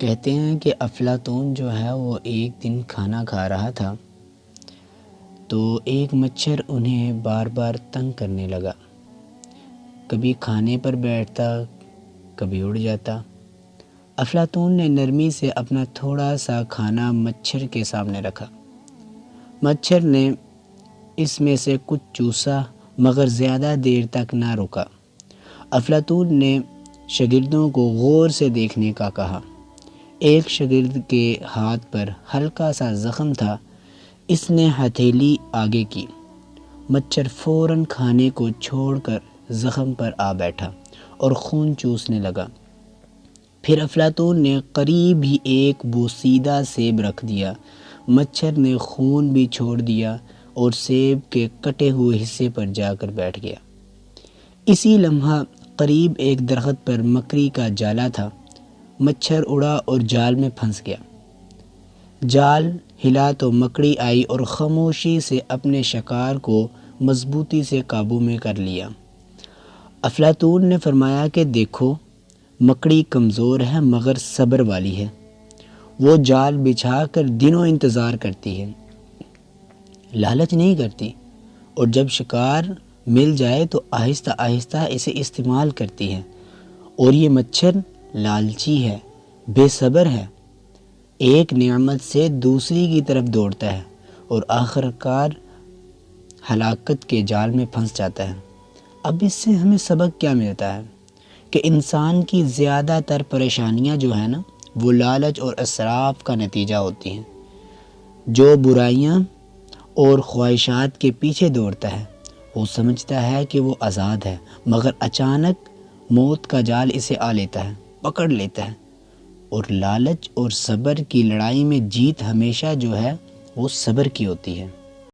کہتے ہیں کہ افلاطون جو ہے وہ ایک دن کھانا کھا رہا تھا تو ایک مچھر انہیں بار بار تنگ کرنے لگا۔ کبھی کھانے پر بیٹھتا، کبھی اڑ جاتا۔ افلاطون نے نرمی سے اپنا تھوڑا سا کھانا مچھر کے سامنے رکھا۔ مچھر نے اس میں سے کچھ چوسا مگر زیادہ دیر تک نہ رکا۔ افلاطون نے شاگردوں کو غور سے دیکھنے کا کہا۔ ایک شاگرد کے ہاتھ پر ہلکا سا زخم تھا۔ اس نے ہتھیلی آگے کی۔ مچھر فوراً کھانے کو چھوڑ کر زخم پر آ بیٹھا اور خون چوسنے لگا۔ پھر افلاطون نے قریب ہی ایک بوسیدہ سیب رکھ دیا۔ مچھر نے خون بھی چھوڑ دیا اور سیب کے کٹے ہوئے حصے پر جا کر بیٹھ گیا۔ اسی لمحہ قریب ایک درخت پر مکڑی کا جالا تھا۔ مچھر اڑا اور جال میں پھنس گیا۔ جال ہلا تو مکڑی آئی اور خاموشی سے اپنے شکار کو مضبوطی سے قابو میں کر لیا۔ افلاطون نے فرمایا کہ دیکھو، مکڑی کمزور ہے مگر صبر والی ہے۔ وہ جال بچھا کر دنوں انتظار کرتی ہے، لالچ نہیں کرتی، اور جب شکار مل جائے تو آہستہ آہستہ اسے استعمال کرتی ہے۔ اور یہ مچھر لالچی ہے، بے صبر ہے، ایک نعمت سے دوسری کی طرف دوڑتا ہے اور آخر کار ہلاکت کے جال میں پھنس جاتا ہے۔ اب اس سے ہمیں سبق کیا ملتا ہے کہ انسان کی زیادہ تر پریشانیاں جو ہیں نا، وہ لالچ اور اسراف کا نتیجہ ہوتی ہیں۔ جو برائیاں اور خواہشات کے پیچھے دوڑتا ہے وہ سمجھتا ہے کہ وہ آزاد ہے، مگر اچانک موت کا جال اسے آ لیتا ہے، پکڑ لیتا ہے۔ اور لالچ اور صبر کی لڑائی میں جیت ہمیشہ جو ہے وہ صبر کی ہوتی ہے۔